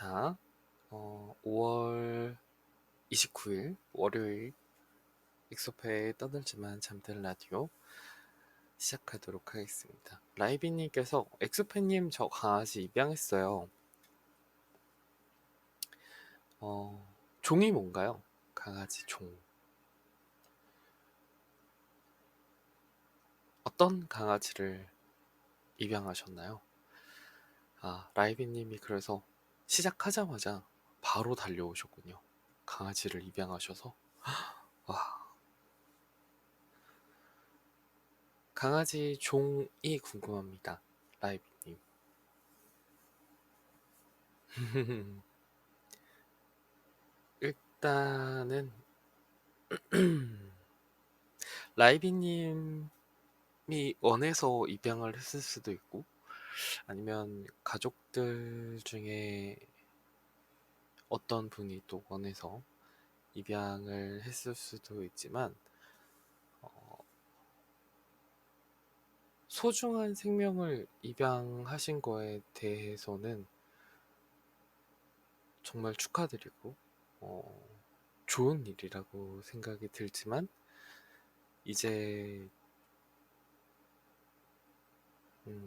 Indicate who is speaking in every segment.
Speaker 1: 자, 5월 29일 월요일 익소페의 떠들지만 잠들 라디오 시작하도록 하겠습니다. 라이비님께서 엑소페님 저 강아지 입양했어요. 종이 뭔가요? 강아지 종. 어떤 강아지를 입양하셨나요? 아, 라이비님이 그래서 시작하자마자 바로 달려오셨군요. 강아지를 입양하셔서. 와, 강아지 종이 궁금합니다. 라이비님. 일단은 라이비님이 원해서 입양을 했을 수도 있고 아니면 가족들 중에 어떤 분이 또 원해서 입양을 했을 수도 있지만 소중한 생명을 입양하신 거에 대해서는 정말 축하드리고 좋은 일이라고 생각이 들지만 이제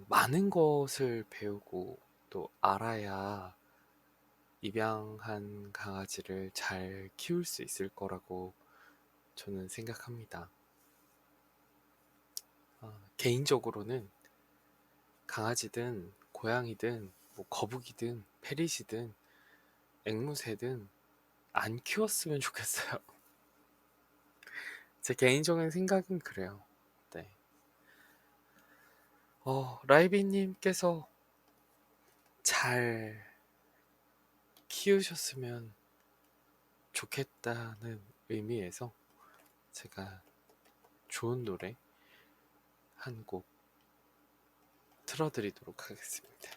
Speaker 1: 많은 것을 배우고 또 알아야 입양한 강아지를 잘 키울 수 있을 거라고 저는 생각합니다. 개인적으로는 강아지든 고양이든 뭐 거북이든 페릿이든 앵무새든 안 키웠으면 좋겠어요. 제 개인적인 생각은 그래요. 네. 라이비님께서 잘 키우셨으면 좋겠다는 의미에서 제가 좋은 노래 한 곡 틀어드리도록 하겠습니다.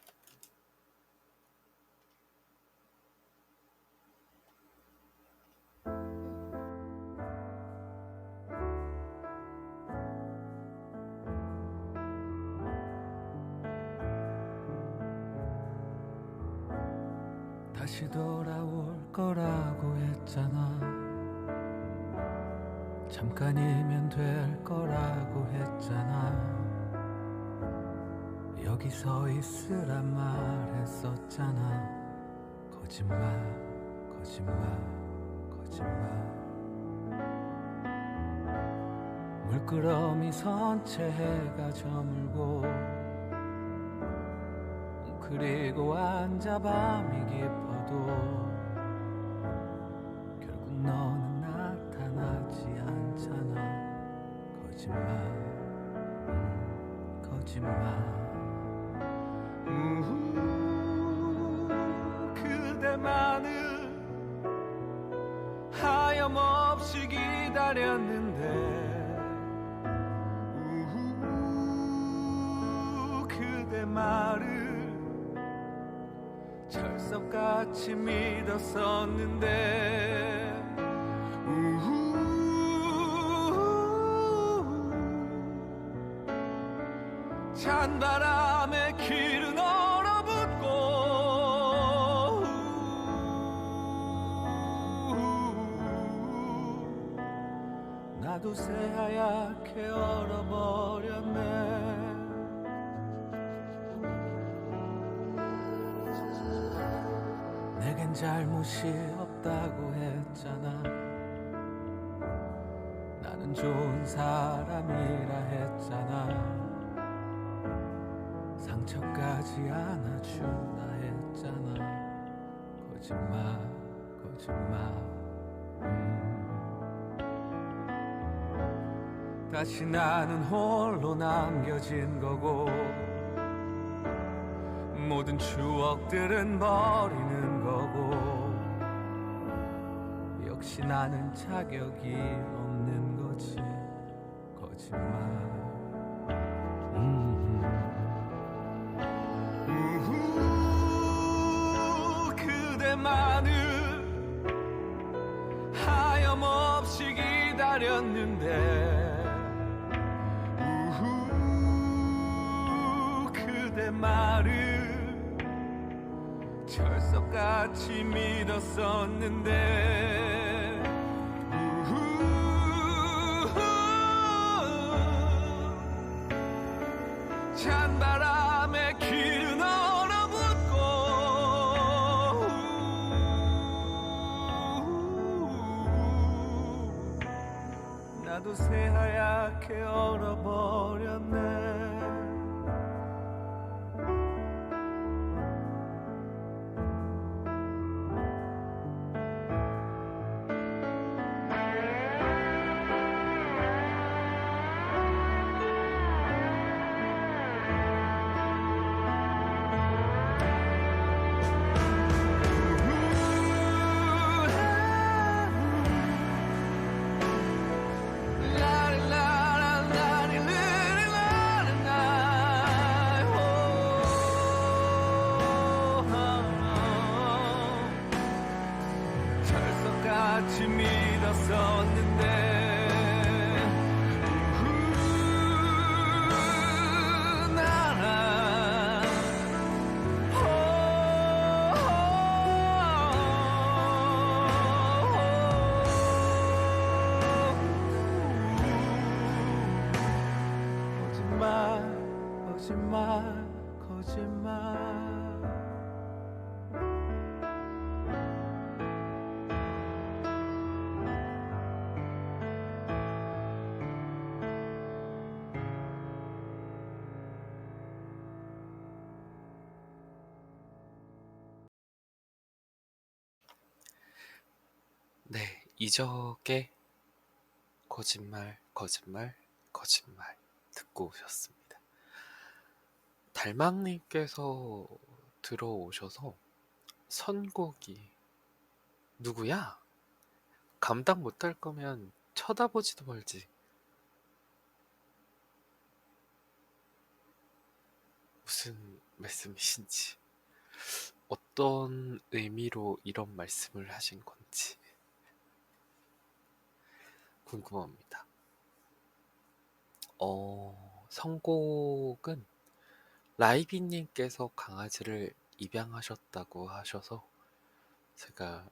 Speaker 2: 다시 돌아올 거라고 했잖아. 잠깐이면 될 거라고 했잖아. 여기 서 있으란 말했었잖아. 거짓말, 거짓말, 거짓말. 물끄러미 선체 해가 저물고 그리고 앉아 밤이 깊어도 결국 너는 나타나지 않잖아. 거짓말, 거짓말. 그대만을 하염없이 기다렸는데 그대 말을 철석같이 믿었었는데 찬바람에 길은 얼어붙고 나도 새하얗게 얼어버렸네. 내겐 잘못이 없다고 했잖아. 나는 좋은 사람이라 했잖아. 상처까지 안아준다 했잖아. 거짓말, 거짓말. 다시 나는 홀로 남겨진 거고 모든 추억들은 버리는 거고 역시 나는 자격이 없는 거지. 거짓말. 그대만을 하염없이 기다렸는데 그대 말을 철석같이 믿었었는데 찬바람에 길은 얼어붙고 나도 새하얗게 얼어버렸네. 철석같이 믿었었는데 나란 거짓말 거짓말
Speaker 1: 네, 이적의 거짓말, 거짓말, 거짓말 듣고 오셨습니다. 달망님께서 들어오셔서 선곡이 누구야? 감당 못할 거면 쳐다보지도 말지. 무슨 말씀이신지, 어떤 의미로 이런 말씀을 하신 건지 궁금합니다. 선곡은 라이비님께서 강아지를 입양하셨다고 하셔서 제가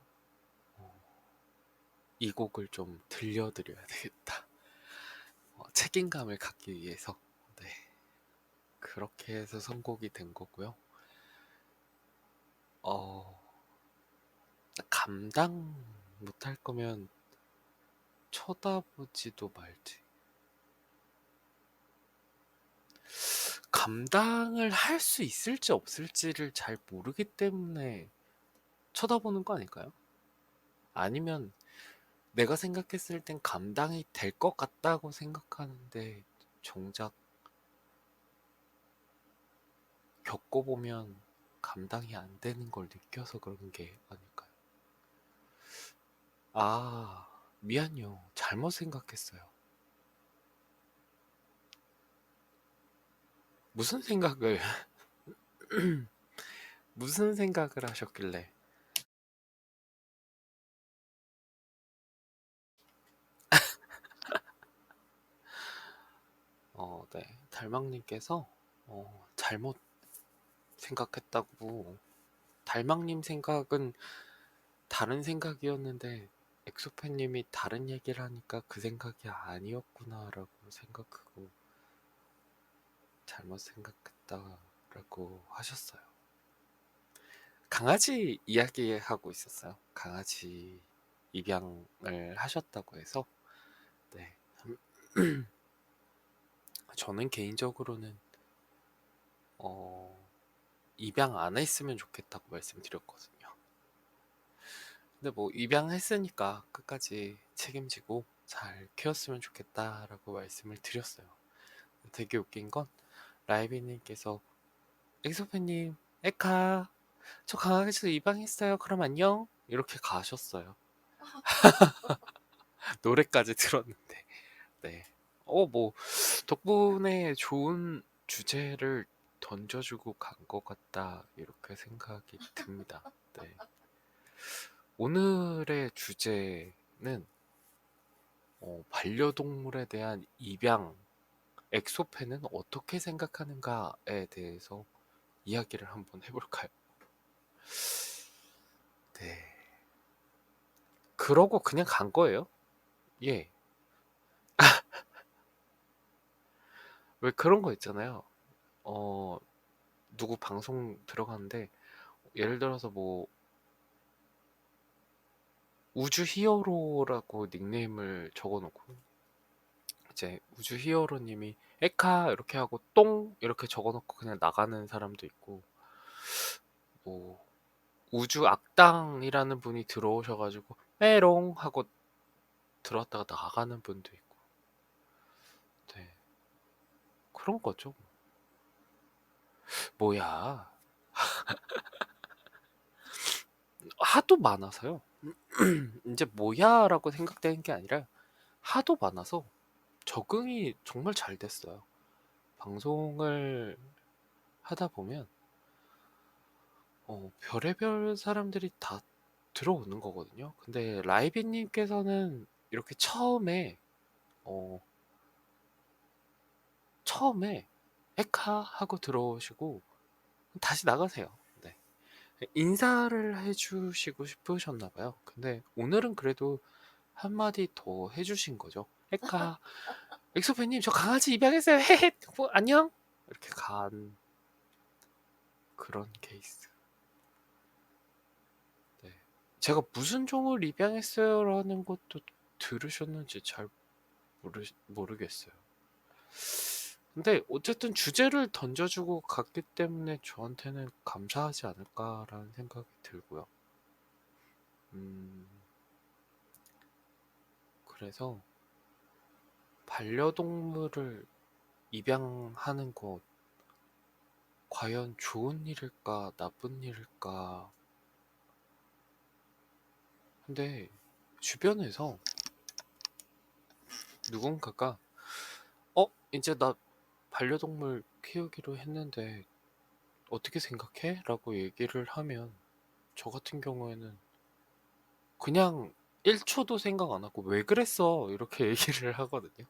Speaker 1: 이 곡을 좀 들려드려야 되겠다. 책임감을 갖기 위해서. 네, 그렇게 해서 선곡이 된 거고요. 감당 못할 거면 쳐다보지도 말지. 감당을 할 수 있을지 없을지를 잘 모르기 때문에 쳐다보는 거 아닐까요? 아니면 내가 생각했을 땐 감당이 될 것 같다고 생각하는데 정작 겪어보면 감당이 안 되는 걸 느껴서 그런 게 아닐까요? 아, 미안요. 잘못 생각했어요. 무슨 생각을 무슨 생각을 하셨길래? 네, 달망님께서 잘못 생각했다고. 달망님 생각은 다른 생각이었는데 엑소팬님이 다른 얘기를 하니까 그 생각이 아니었구나라고 생각하고 잘못 생각했다라고 하셨어요. 강아지 이야기하고 있었어요. 강아지 입양을 하셨다고 해서. 네. 저는 개인적으로는 입양 안 했으면 좋겠다고 말씀드렸거든요. 근데 뭐 입양했으니까 끝까지 책임지고 잘 키웠으면 좋겠다라고 말씀을 드렸어요. 되게 웃긴 건 라이비님께서 엑소팬님 에카 저 강아지 입양했어요. 그럼 안녕 이렇게 가셨어요. 노래까지 들었는데. 네. 뭐 덕분에 좋은 주제를 던져주고 간 것 같다 이렇게 생각이 듭니다. 네. 오늘의 주제는 반려동물에 대한 입양, 엑소팬은 어떻게 생각하는가에 대해서 이야기를 한번 해볼까요? 네. 그러고 그냥 간 거예요. 예. 왜 그런 거 있잖아요. 누구 방송 들어가는데 예를 들어서 뭐 우주 히어로라고 닉네임을 적어놓고 이제 우주 히어로님이 에카 이렇게 하고 똥 이렇게 적어놓고 그냥 나가는 사람도 있고, 뭐 우주 악당이라는 분이 들어오셔가지고 메롱 하고 들어왔다가 나가는 분도 있고, 네, 그런 거죠. 뭐야, 하도 많아서요. 이제 뭐야라고 생각되는 게 아니라 하도 많아서 적응이 정말 잘 됐어요. 방송을 하다 보면 별의별 사람들이 다 들어오는 거거든요. 근데 라이비님께서는 이렇게 어, 처음에 에카 하고 들어오시고 다시 나가세요. 네. 인사를 해주시고 싶으셨나 봐요. 근데 오늘은 그래도 한마디 더 해주신 거죠. 에카, 엑소팬님 저 강아지 입양했어요. 헤헤, 뭐, 안녕. 이렇게 간 그런 케이스. 네. 제가 무슨 종을 입양했어요라는 것도 들으셨는지 잘 모르겠어요. 근데 어쨌든 주제를 던져주고 갔기 때문에 저한테는 감사하지 않을까라는 생각이 들고요. 그래서 반려동물을 입양하는 거 과연 좋은 일일까, 나쁜 일일까? 근데 주변에서 누군가가 이제 나 반려동물 키우기로 했는데 어떻게 생각해? 라고 얘기를 하면 저 같은 경우에는 그냥 1초도 생각 안 하고 왜 그랬어? 이렇게 얘기를 하거든요.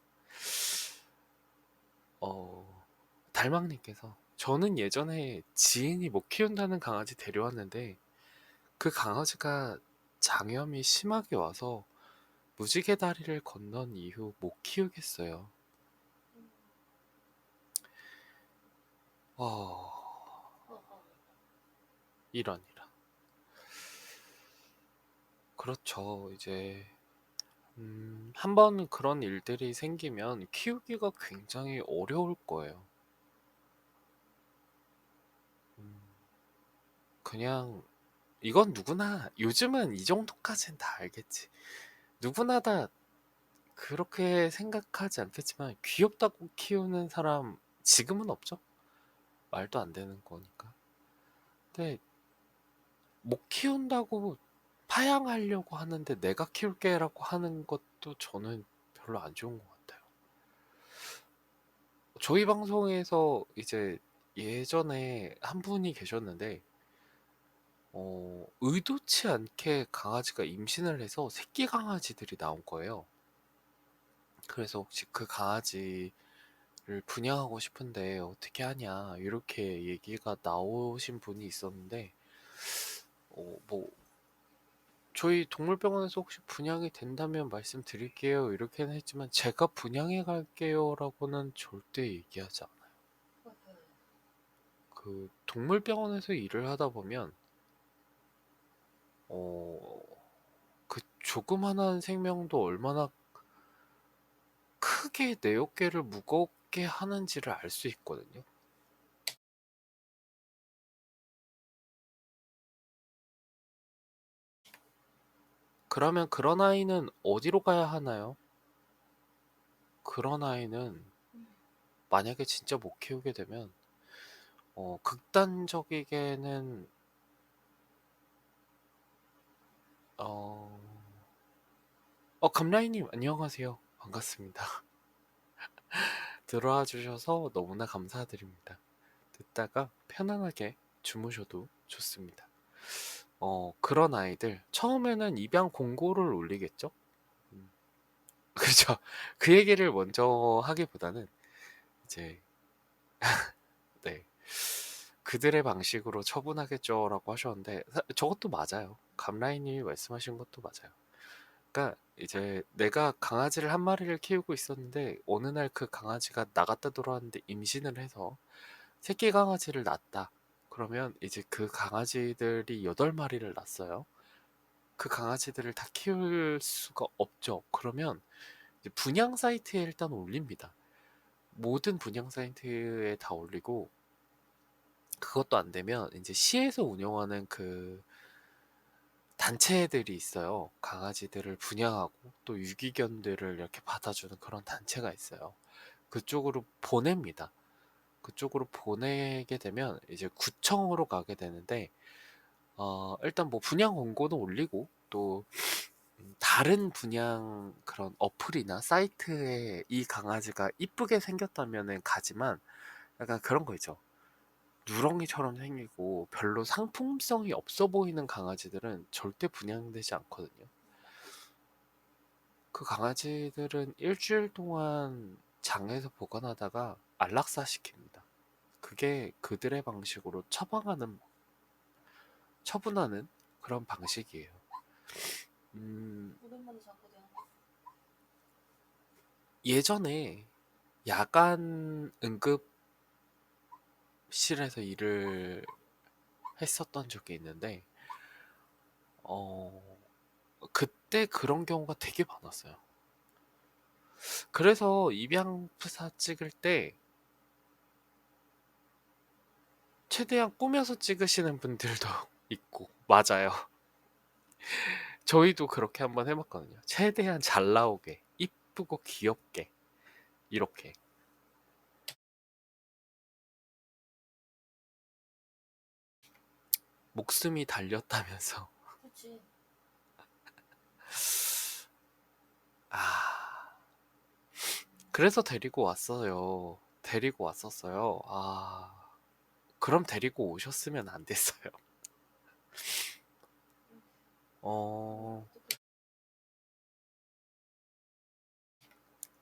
Speaker 1: 달망님께서 저는 예전에 지인이 못 키운다는 강아지 데려왔는데 그 강아지가 장염이 심하게 와서 무지개 다리를 건넌 이후 못 키우겠어요. 어, 이런. 그렇죠. 이제 한번 그런 일들이 생기면 키우기가 굉장히 어려울 거예요. 음, 그냥 이건 누구나 요즘은 이 정도까지는 다 알겠지. 누구나 다 그렇게 생각하지 않겠지만 귀엽다고 키우는 사람 지금은 없죠. 말도 안 되는 거니까. 근데 못 키운다고 파양하려고 하는데 내가 키울게라고 하는 것도 저는 별로 안 좋은 것 같아요. 저희 방송에서 이제 예전에 한 분이 계셨는데 의도치 않게 강아지가 임신을 해서 새끼 강아지들이 나온 거예요. 그래서 혹시 그 강아지를 분양하고 싶은데 어떻게 하냐 이렇게 얘기가 나오신 분이 있었는데 뭐 저희 동물병원에서 혹시 분양이 된다면 말씀드릴게요 이렇게는 했지만 제가 분양해 갈게요라고는 절대 얘기하지 않아요. 그 동물병원에서 일을 하다 보면 그 조그만한 생명도 얼마나 크게 내 어깨를 무겁게 하는지를 알 수 있거든요. 그러면 그런 아이는 어디로 가야 하나요? 그런 아이는 만약에 진짜 못 키우게 되면 극단적이게는 어, 감라이님 안녕하세요. 반갑습니다. 들어와 주셔서 너무나 감사드립니다. 듣다가 편안하게 주무셔도 좋습니다. 그런 아이들 처음에는 입양 공고를 올리겠죠? 음, 그죠? 그 얘기를 먼저 하기보다는 이제 네. 그들의 방식으로 처분하겠죠라고 하셨는데 저것도 맞아요. 감라이님이 말씀하신 것도 맞아요. 그러니까 이제 내가 강아지를 한 마리를 키우고 있었는데 어느 날 그 강아지가 나갔다 돌아왔는데 임신을 해서 새끼 강아지를 낳았다. 그러면 이제 그 강아지들이 8마리를 낳았어요. 그 강아지들을 다 키울 수가 없죠. 그러면 이제 분양 사이트에 일단 올립니다. 모든 분양 사이트에 다 올리고 그것도 안 되면 이제 시에서 운영하는 그 단체들이 있어요. 강아지들을 분양하고 또 유기견들을 이렇게 받아주는 그런 단체가 있어요. 그쪽으로 보냅니다. 그쪽으로 보내게 되면 이제 구청으로 가게 되는데 일단 뭐 분양 원고는 올리고 또 다른 분양 그런 어플이나 사이트에 이 강아지가 이쁘게 생겼다면은 가지만 약간 그런 거 있죠. 누렁이처럼 생기고 별로 상품성이 없어 보이는 강아지들은 절대 분양되지 않거든요. 그 강아지들은 일주일 동안 장에서 보관하다가 안락사 시킵니다. 그게 그들의 방식으로 처분하는 그런 방식이에요. 음, 예전에 야간 응급실에서 일을 했었던 적이 있는데, 어, 그때 그런 경우가 되게 많았어요. 그래서 입양프사 찍을 때 최대한 꾸며서 찍으시는 분들도 있고, 맞아요. 저희도 그렇게 한번 해봤거든요. 최대한 잘 나오게, 이쁘고 귀엽게, 이렇게. 목숨이 달렸다면서.
Speaker 3: 그치.
Speaker 1: 아, 그래서 데리고 왔어요. 데리고 왔었어요. 아, 그럼 데리고 오셨으면 안 됐어요. 어,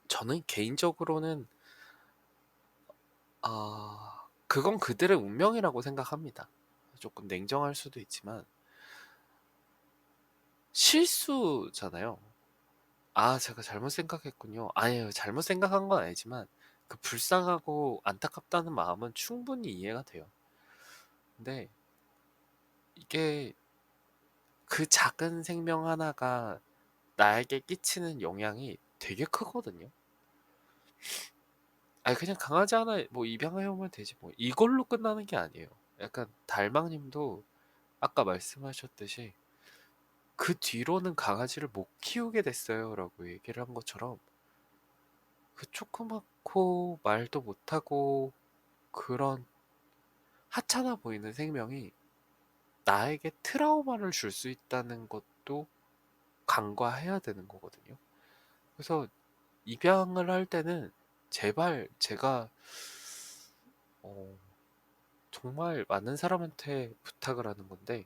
Speaker 1: 저는 개인적으로는, 그건 그들의 운명이라고 생각합니다. 조금 냉정할 수도 있지만, 실수잖아요. 아, 제가 잘못 생각했군요. 아니에요. 잘못 생각한 건 아니지만, 그 불쌍하고 안타깝다는 마음은 충분히 이해가 돼요. 근데 이게 그 작은 생명 하나가 나에게 끼치는 영향이 되게 크거든요. 아니, 그냥 강아지 하나 뭐 입양해 오면 되지 뭐. 이걸로 끝나는 게 아니에요. 약간 달망님도 아까 말씀하셨듯이 그 뒤로는 강아지를 못 키우게 됐어요라고 얘기를 한 것처럼 그 조그맣고 말도 못하고 그런 하찮아 보이는 생명이 나에게 트라우마를 줄 수 있다는 것도 간과해야 되는 거거든요. 그래서 입양을 할 때는 제발 제가 어, 정말 많은 사람한테 부탁을 하는 건데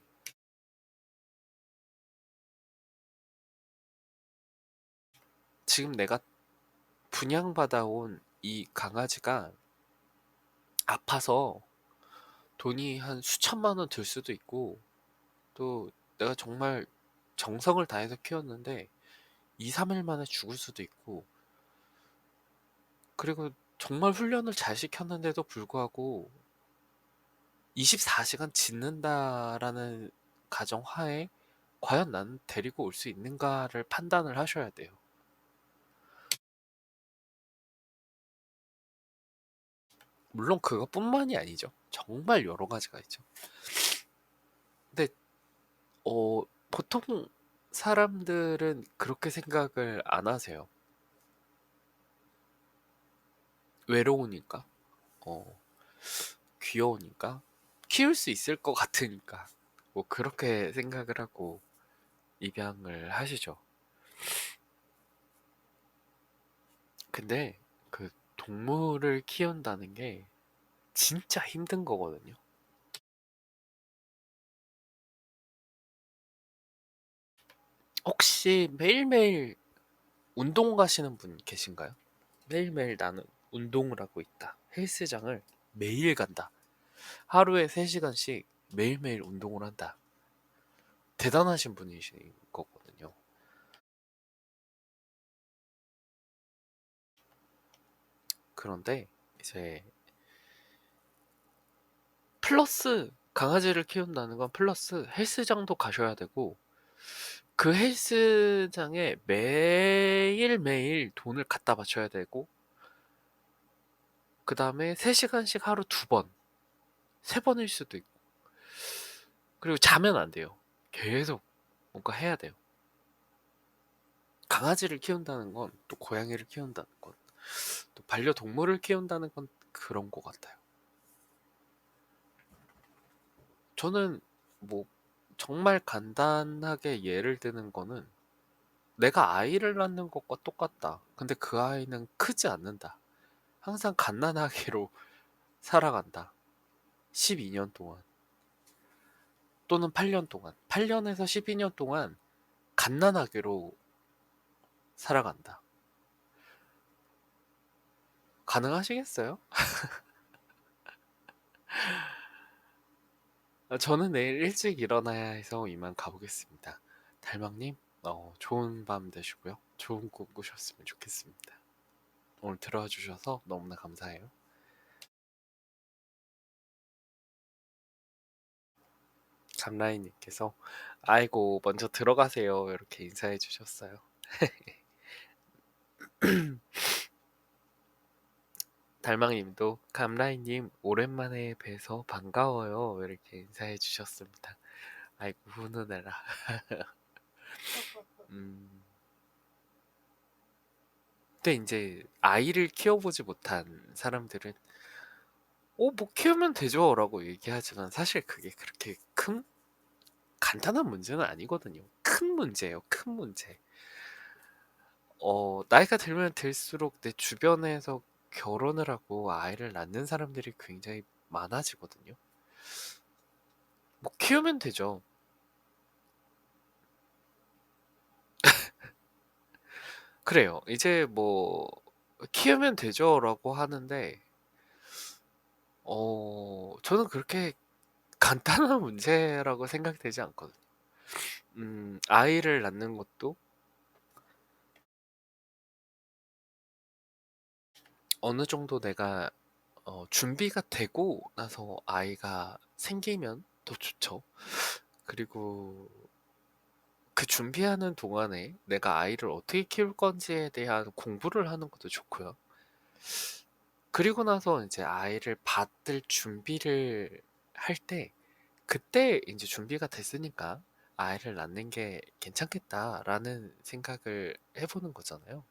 Speaker 1: 지금 내가 분양받아온 이 강아지가 아파서 돈이 한 수천만 원 들 수도 있고 또 내가 정말 정성을 다해서 키웠는데 2, 3일 만에 죽을 수도 있고 그리고 정말 훈련을 잘 시켰는데도 불구하고 24시간 짖는다라는 가정하에 과연 나는 데리고 올 수 있는가를 판단을 하셔야 돼요. 물론 그것뿐만이 아니죠. 정말 여러 가지가 있죠. 근데 보통 사람들은 그렇게 생각을 안 하세요. 외로우니까, 어, 귀여우니까, 키울 수 있을 것 같으니까, 뭐 그렇게 생각을 하고 입양을 하시죠. 근데 그 동물을 키운다는 게 진짜 힘든 거거든요. 혹시 매일매일 운동 가시는 분 계신가요? 매일매일 나는 운동을 하고 있다. 헬스장을 매일 간다. 하루에 3시간씩 매일매일 운동을 한다. 대단하신 분이신 거거든요. 그런데 이제 플러스 강아지를 키운다는 건 플러스 헬스장도 가셔야 되고 그 헬스장에 매일매일 돈을 갖다 바쳐야 되고 그 다음에 3시간씩 하루 2번, 3번일 수도 있고 그리고 자면 안 돼요. 계속 뭔가 해야 돼요. 강아지를 키운다는 건 또 고양이를 키운다는 건 또 반려동물을 키운다는 건 그런 것 같아요. 저는 뭐 정말 간단하게 예를 드는 거는 내가 아이를 낳는 것과 똑같다. 근데 그 아이는 크지 않는다. 항상 갓난아기로 살아간다. 12년 동안 또는 8년 동안 8년에서 12년 동안 갓난아기로 살아간다. 가능하시겠어요? 저는 내일 일찍 일어나야 해서 이만 가보겠습니다. 달망님, 좋은 밤 되시고요. 좋은 꿈 꾸셨으면 좋겠습니다. 오늘 들어와 주셔서 너무나 감사해요. 감라인님께서 아이고 먼저 들어가세요 이렇게 인사해 주셨어요. 달망님도 감라인님 오랜만에 뵈서 반가워요 이렇게 인사해 주셨습니다. 아이고 훈훈해라. 음, 근데 이제 아이를 키워보지 못한 사람들은 뭐 키우면 되죠라고 얘기하지만 사실 그게 그렇게 간단한 문제는 아니거든요. 큰 문제예요, 큰 문제. 나이가 들면 들수록 내 주변에서 결혼을 하고 아이를 낳는 사람들이 굉장히 많아지거든요. 뭐 키우면 되죠. 그래요. 이제 뭐 키우면 되죠라고 하는데 저는 그렇게 간단한 문제라고 생각되지 않거든요. 아이를 낳는 것도 어느 정도 내가 준비가 되고 나서 아이가 생기면 더 좋죠. 그리고 그 준비하는 동안에 내가 아이를 어떻게 키울 건지에 대한 공부를 하는 것도 좋고요. 그리고 나서 이제 아이를 받을 준비를 할 때, 그때 이제 준비가 됐으니까 아이를 낳는 게 괜찮겠다라는 생각을 해보는 거잖아요.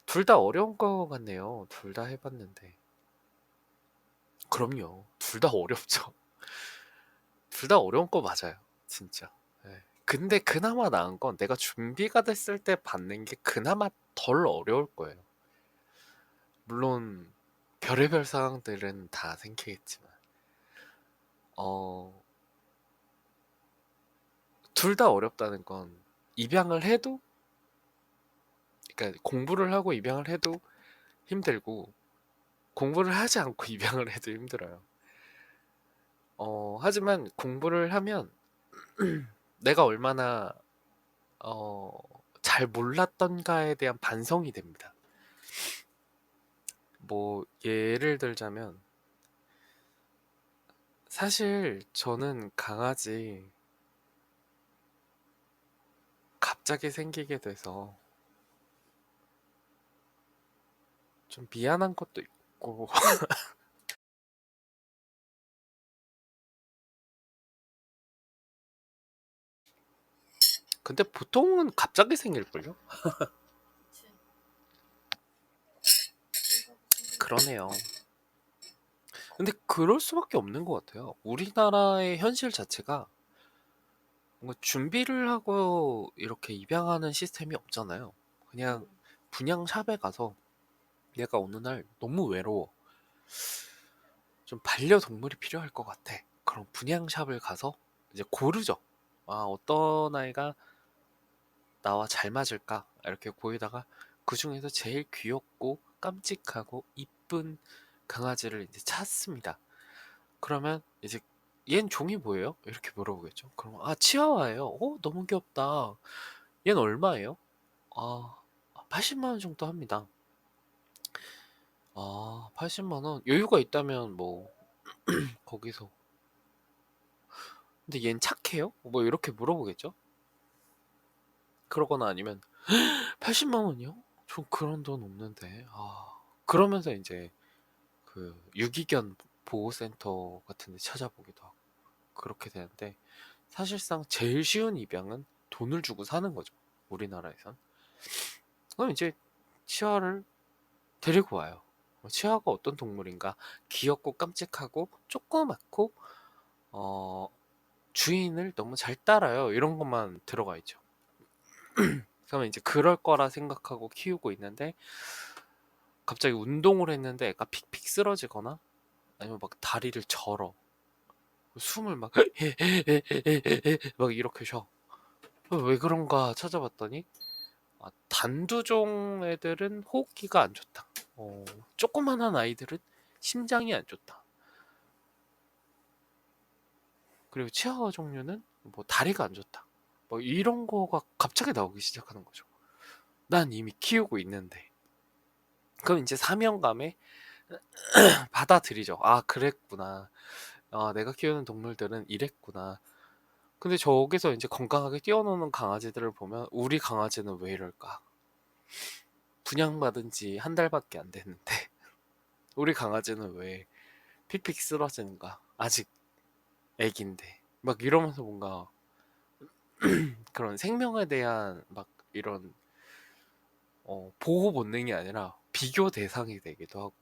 Speaker 1: 둘 다 어려운 거 같네요. 둘 다 해봤는데. 그럼요. 둘 다 어렵죠. 둘 다 어려운 거 맞아요. 진짜. 네. 근데 그나마 나은 건 내가 준비가 됐을 때 받는 게 그나마 덜 어려울 거예요. 물론 별의별 상황들은 다 생기겠지만 어, 둘 다 어렵다는 건 입양을 해도 그러니까 공부를 하고 입양을 해도 힘들고 공부를 하지 않고 입양을 해도 힘들어요. 하지만 공부를 하면 내가 얼마나 어, 잘 몰랐던가에 대한 반성이 됩니다. 뭐 예를 들자면 사실 저는 강아지 갑자기 생기게 돼서 좀 미안한 것도 있고 근데 보통은 갑자기 생길걸요? 그러네요. 근데 그럴 수밖에 없는 것 같아요. 우리나라의 현실 자체가 뭔가 준비를 하고 이렇게 입양하는 시스템이 없잖아요. 그냥 분양샵에 가서 얘가 어느 날 너무 외로워. 좀 반려동물이 필요할 것 같아. 그럼 분양샵을 가서 이제 고르죠. 어떤 아이가 나와 잘 맞을까? 이렇게 보이다가 그 중에서 제일 귀엽고 깜찍하고 이쁜 강아지를 이제 찾습니다. 그러면 이제 얜 종이 뭐예요? 이렇게 물어보겠죠. 그럼 아 치와와예요. 너무 귀엽다. 얘는 얼마예요? 아 80만 원 정도 합니다. 아 80만 원 여유가 있다면 뭐 거기서 근데 얜 착해요? 뭐 이렇게 물어보겠죠. 그러거나 아니면 80만 원이요? 전 그런 돈 없는데. 그러면서 이제 그 유기견 보호센터 같은 데 찾아보기도 하고 그렇게 되는데 사실상 제일 쉬운 입양은 돈을 주고 사는 거죠. 우리나라에선. 그럼 이제 치아를 데리고 와요. 치아가 어떤 동물인가? 귀엽고 깜찍하고 조그맣고 어, 주인을 너무 잘 따라요. 이런 것만 들어가 있죠. 그러면 이제 그럴 거라 생각하고 키우고 있는데 갑자기 운동을 했는데 애가 픽픽 쓰러지거나 아니면 막 다리를 절어 숨을 막 막 이렇게 쉬어. 왜 그런가 찾아봤더니 단두종 애들은 호흡기가 안 좋다. 조그만한 아이들은 심장이 안 좋다. 그리고 치아와 종류는 뭐 다리가 안 좋다. 뭐 이런 거가 갑자기 나오기 시작하는 거죠. 난 이미 키우고 있는데. 그럼 이제 사명감에 받아들이죠. 아, 그랬구나. 내가 키우는 동물들은 이랬구나. 근데 저기서 이제 건강하게 뛰어노는 강아지들을 보면 우리 강아지는 왜 이럴까? 분양받은 지 한 달밖에 안 됐는데 우리 강아지는 왜 픽픽 쓰러지는가? 아직 애기인데. 막 이러면서 뭔가 그런 생명에 대한 막 이런 보호 본능이 아니라 비교 대상이 되기도 하고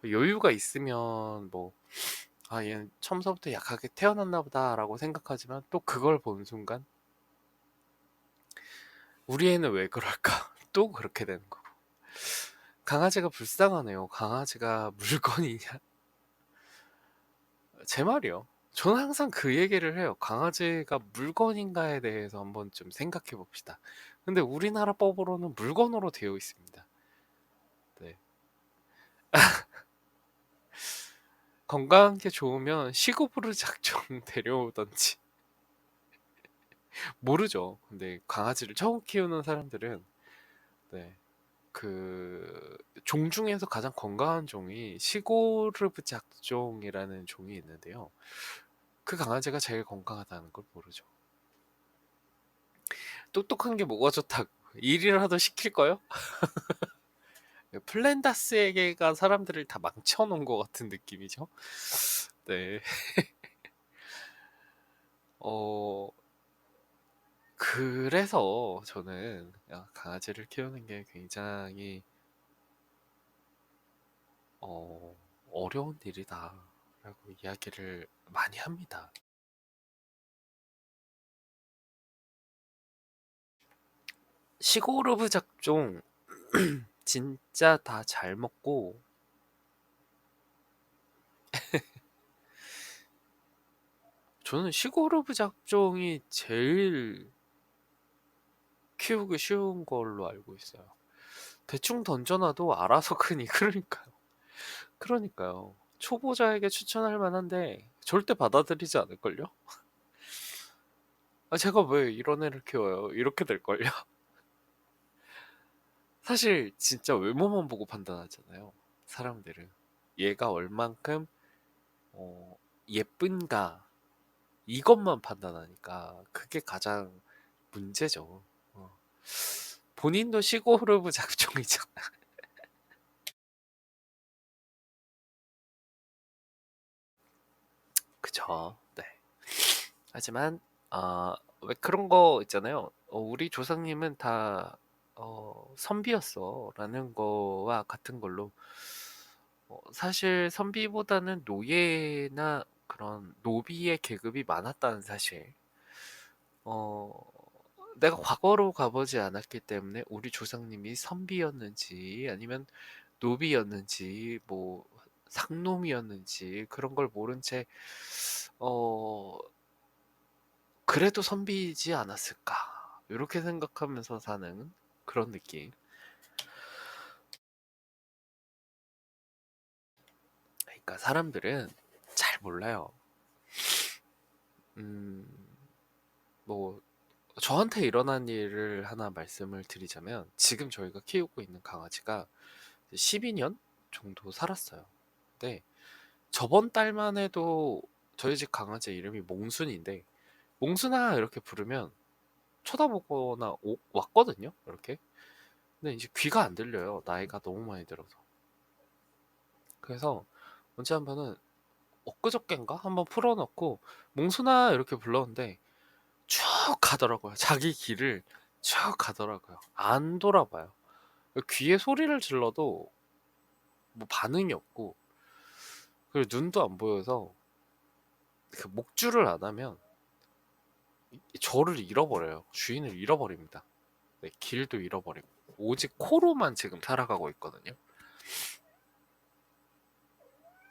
Speaker 1: 여유가 있으면 뭐 얘는 처음부터 약하게 태어났나 보다라고 생각하지만 또 그걸 보는 순간 우리 애는 왜 그럴까? 또 그렇게 되는 거고 강아지가 불쌍하네요. 강아지가 물건이냐? 제 말이요. 저는 항상 그 얘기를 해요. 강아지가 물건인가에 대해서 한번 좀 생각해 봅시다. 근데 우리나라 법으로는 물건으로 되어 있습니다. 네. 건강한 게 좋으면 시골으로 작정 데려오던지 모르죠. 근데 강아지를 처음 키우는 사람들은 네, 그 종 중에서 가장 건강한 종이 시고르브 작종이라는 종이 있는데요. 그 강아지가 제일 건강하다는 걸 모르죠. 똑똑한 게 뭐가 좋다고 일이라도 시킬까요? 플랜다스에게가 사람들을 다 망쳐놓은 것 같은 느낌이죠. 네. 어, 그래서 저는 강아지를 키우는 게 굉장히 어려운 일이다라고 이야기를 많이 합니다. 시고르브 작종 진짜 다 잘 먹고 저는 시고르브 작종이 제일 키우기 쉬운 걸로 알고 있어요. 대충 던져놔도 알아서 크니 그러니까요. 초보자에게 추천할 만한데 절대 받아들이지 않을걸요? 제가 왜 이런 애를 키워요? 이렇게 될걸요? 사실 진짜 외모만 보고 판단하잖아요. 사람들은 얘가 얼만큼 어, 예쁜가 이것만 판단하니까 그게 가장 문제죠. 어. 본인도 시고르브 작종이잖아. 그쵸. 네. 하지만 왜 그런 거 있잖아요. 우리 조상님은 다 선비였어라는 거와 같은 걸로 사실 선비보다는 노예나 그런 노비의 계급이 많았다는 사실. 어, 내가 과거로 가보지 않았기 때문에 우리 조상님이 선비였는지 아니면 노비였는지 뭐 상놈이었는지 그런 걸 모른 채 어, 그래도 선비지 않았을까 이렇게 생각하면서 사는 그런 느낌. 그러니까 사람들은 잘 몰라요. 음, 뭐 저한테 일어난 일을 하나 말씀을 드리자면 지금 저희가 키우고 있는 강아지가 12년 정도 살았어요. 근데 저번 달만 해도 저희 집 강아지 이름이 몽순인데 몽순아 이렇게 부르면 쳐다보거나 왔거든요. 이렇게. 근데 이제 귀가 안 들려요. 나이가 너무 많이 들어서. 그래서 언제 한 번은 엊그저껜가 한번 풀어놓고 몽순아 이렇게 불렀는데 쭉 가더라고요. 자기 길을 쭉 가더라고요. 안 돌아봐요. 귀에 소리를 질러도 뭐 반응이 없고 그리고 눈도 안 보여서 그 목줄을 안 하면 저를 잃어버려요. 주인을 잃어버립니다. 네, 길도 잃어버리고 오직 코로만 지금 살아가고 있거든요.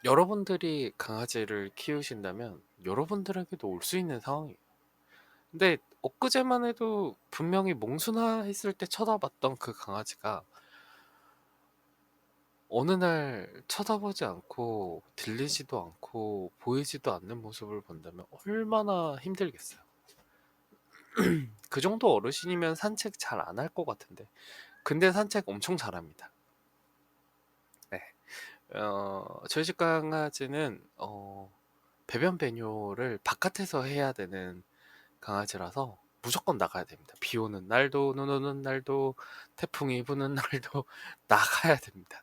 Speaker 1: 여러분들이 강아지를 키우신다면 여러분들에게도 올 수 있는 상황이에요. 근데 엊그제만 해도 분명히 몽순아 했을 때 쳐다봤던 그 강아지가 어느 날 쳐다보지 않고 들리지도 않고 보이지도 않는 모습을 본다면 얼마나 힘들겠어요. 그 정도 어르신이면 산책 잘 안 할 것 같은데 근데 산책 엄청 잘합니다. 네. 저희 집 강아지는 배변 배뇨를 바깥에서 해야 되는 강아지라서 무조건 나가야 됩니다. 비 오는 날도 눈 오는 날도 태풍이 부는 날도 나가야 됩니다.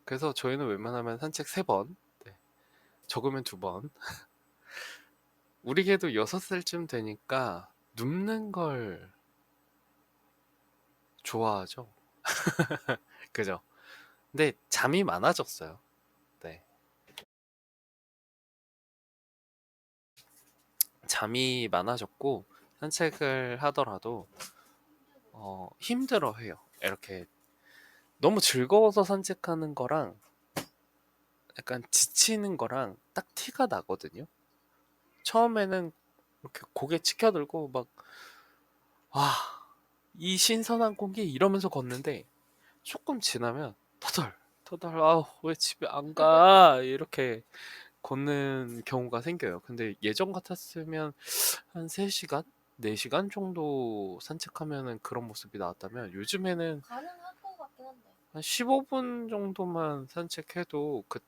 Speaker 1: 그래서 저희는 웬만하면 산책 3번, 네. 적으면 2번. 우리 개도 6살쯤 되니까 눕는 걸 좋아하죠. 그죠? 근데 잠이 많아졌어요. 네. 잠이 많아졌고 산책을 하더라도 힘들어해요. 이렇게 너무 즐거워서 산책하는 거랑 약간 지치는 거랑 딱 티가 나거든요. 처음에는 이렇게 고개 치켜들고 막 와, 이 신선한 공기 이러면서 걷는데 조금 지나면 터덜 아우 왜 집에 안 가? 이렇게 걷는 경우가 생겨요. 근데 예전 같았으면 한 3시간, 4시간 정도 산책하면은 그런 모습이 나왔다면 요즘에는
Speaker 3: 가능할 것 같긴 한데.
Speaker 1: 한 15분 정도만 산책해도 그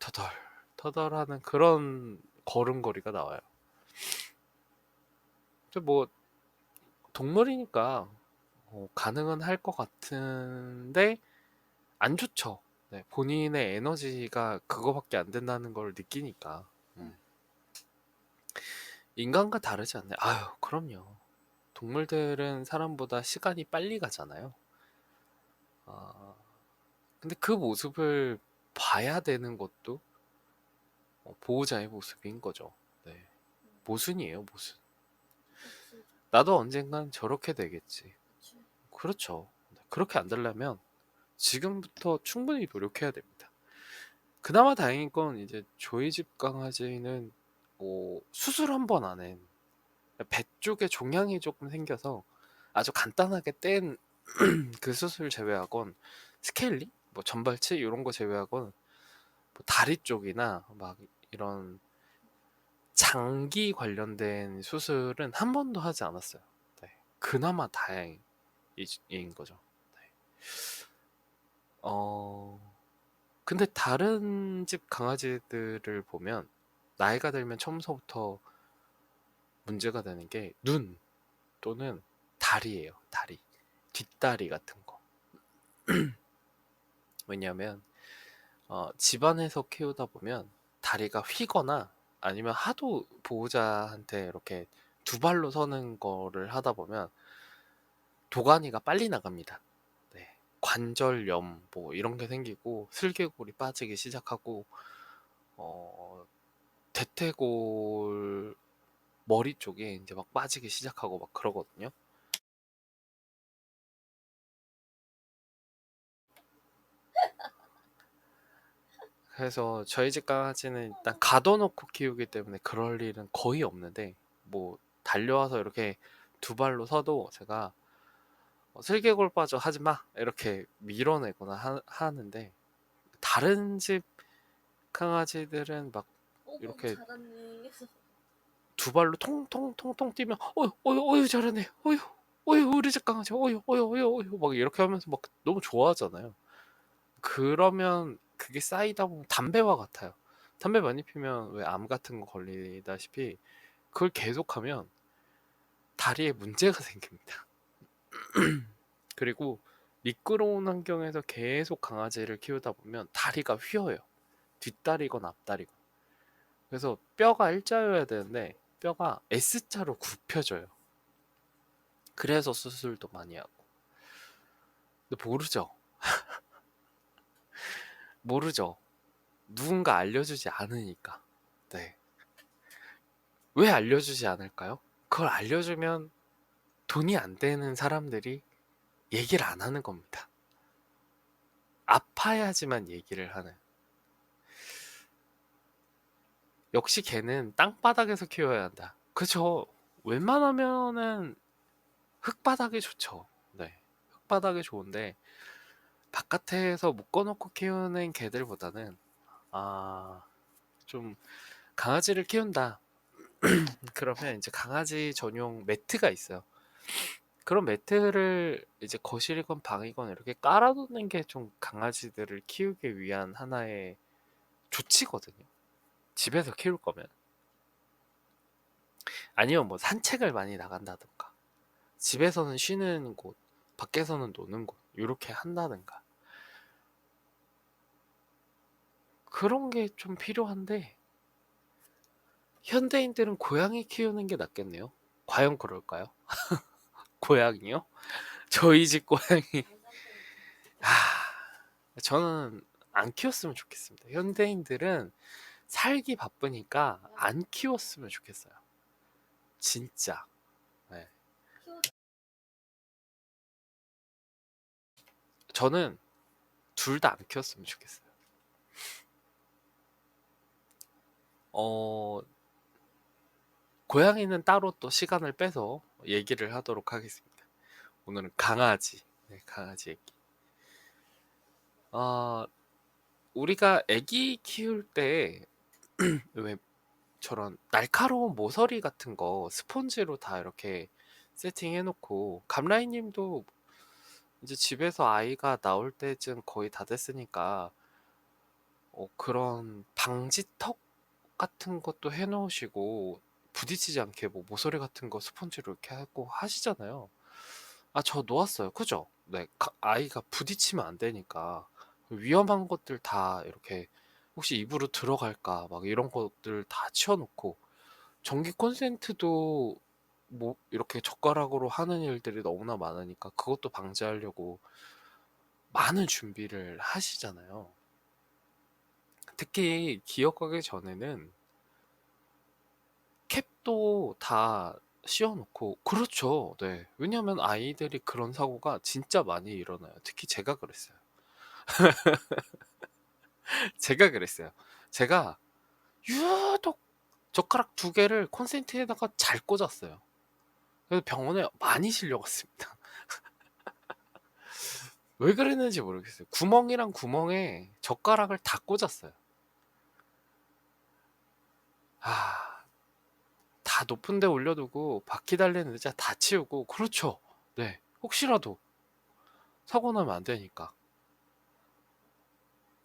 Speaker 1: 터덜하는 그런 걸음걸이가 나와요. 근데 뭐 동물이니까 가능은 할 것 같은데 안 좋죠. 네, 본인의 에너지가 그거밖에 안 된다는 걸 느끼니까. 인간과 다르지 않네. 아유, 그럼요. 동물들은 사람보다 시간이 빨리 가잖아요. 아, 근데 그 모습을 봐야 되는 것도 보호자의 모습인 거죠. 네. 모순이에요, 모순.
Speaker 3: 그치,
Speaker 1: 나도 언젠간 저렇게 되겠지.
Speaker 3: 그치.
Speaker 1: 그렇죠. 네, 그렇게 안 되려면 지금부터 충분히 노력해야 됩니다. 그나마 다행인 건 이제 저희 집 강아지는 수술 한 번 안 한. 배 쪽에 종양이 조금 생겨서 아주 간단하게 뗀 그 수술 제외하곤 스케일링, 뭐 전발치 이런 거 제외하곤 뭐 다리 쪽이나 막 이런 장기 관련된 수술은 한 번도 하지 않았어요. 네. 그나마 다행인 거죠. 네. 어, 근데 다른 집 강아지들을 보면 나이가 들면 처음서부터 문제가 되는 게 눈 또는 다리예요. 다리. 뒷다리 같은 거. 왜냐하면 집안에서 키우다 보면 다리가 휘거나 아니면 하도 보호자한테 이렇게 2발로 서는 거를 하다 보면 도가니가 빨리 나갑니다. 네. 관절염 뭐 이런 게 생기고 슬개골이 빠지기 시작하고 어, 대퇴골 머리 쪽에 이제 막 빠지기 시작하고 막 그러거든요. 그래서 저희 집 강아지는 일단 가둬놓고 키우기 때문에 그럴 일은 거의 없는데 뭐 달려와서 이렇게 2발로 서도 제가 슬개골 빠져 하지 마 이렇게 밀어내거나 하는데 다른 집 강아지들은 막
Speaker 3: 오구
Speaker 1: 이렇게
Speaker 3: 잘하네.
Speaker 1: 두 발로 통통통통 뛰면 어유 잘하네. 어유 우리 집 강아지 어유 막 이렇게 하면서 막 너무 좋아하잖아요. 그러면 그게 쌓이다 보면 담배와 같아요. 담배 많이 피면 왜 암 같은 거 걸리다시피 그걸 계속하면 다리에 문제가 생깁니다. 그리고 미끄러운 환경에서 계속 강아지를 키우다 보면 다리가 휘어요. 뒷다리건 앞다리건. 그래서 뼈가 일자여야 되는데 뼈가 S자로 굽혀져요. 그래서 수술도 많이 하고. 근데 모르죠. 누군가 알려주지 않으니까. 네. 왜 알려주지 않을까요? 그걸 알려주면 돈이 안 되는 사람들이 얘기를 안 하는 겁니다. 아파야지만 얘기를 하는. 역시 개는 땅바닥에서 키워야 한다. 그쵸? 웬만하면은 흙바닥이 좋죠. 네. 흙바닥이 좋은데 바깥에서 묶어놓고 키우는 개들보다는 좀 강아지를 키운다. 그러면 이제 강아지 전용 매트가 있어요. 그런 매트를 이제 거실이건 방이건 이렇게 깔아놓는 게 좀 강아지들을 키우기 위한 하나의 조치거든요. 집에서 키울 거면. 아니면 뭐 산책을 많이 나간다든가. 집에서는 쉬는 곳, 밖에서는 노는 곳, 이렇게 한다든가. 그런 게 좀 필요한데, 현대인들은 고양이 키우는 게 낫겠네요. 과연 그럴까요? 고양이요? 저희 집 고양이. 저는 안 키웠으면 좋겠습니다. 현대인들은 살기 바쁘니까 안 키웠으면 좋겠어요. 진짜. 네. 저는 둘 다 안 키웠으면 좋겠어요. 고양이는 따로 또 시간을 빼서 얘기를 하도록 하겠습니다. 오늘은 강아지. 네, 강아지 얘기. 우리가 애기 키울 때 왜 저런 날카로운 모서리 같은 거 스펀지로 다 이렇게 세팅해 놓고 감라이 님도 이제 집에서 아이가 나올 때쯤 거의 다 됐으니까 그런 방지턱 같은 것도 해 놓으시고 부딪히지 않게 뭐 모서리 같은 거 스펀지로 이렇게 하고 하시잖아요. 저 놓았어요. 그죠? 네, 아이가 부딪히면 안 되니까 위험한 것들 다 이렇게 혹시 입으로 들어갈까 막 이런 것들 다 치워놓고 전기 콘센트도 뭐 이렇게 젓가락으로 하는 일들이 너무나 많으니까 그것도 방지하려고 많은 준비를 하시잖아요. 특히 기억하기 전에는 캡도 다 씌워놓고 그렇죠. 네. 왜냐하면 아이들이 그런 사고가 진짜 많이 일어나요. 특히 제가 그랬어요. 제가 그랬어요. 제가 유독 젓가락 두 개를 콘센트에다가 잘 꽂았어요. 그래서 병원에 많이 실려갔습니다. 왜 그랬는지 모르겠어요. 구멍이랑 구멍에 젓가락을 다 꽂았어요. 다 높은 데 올려두고 바퀴 달린 의자 다 치우고 그렇죠. 네. 혹시라도 사고 나면 안 되니까.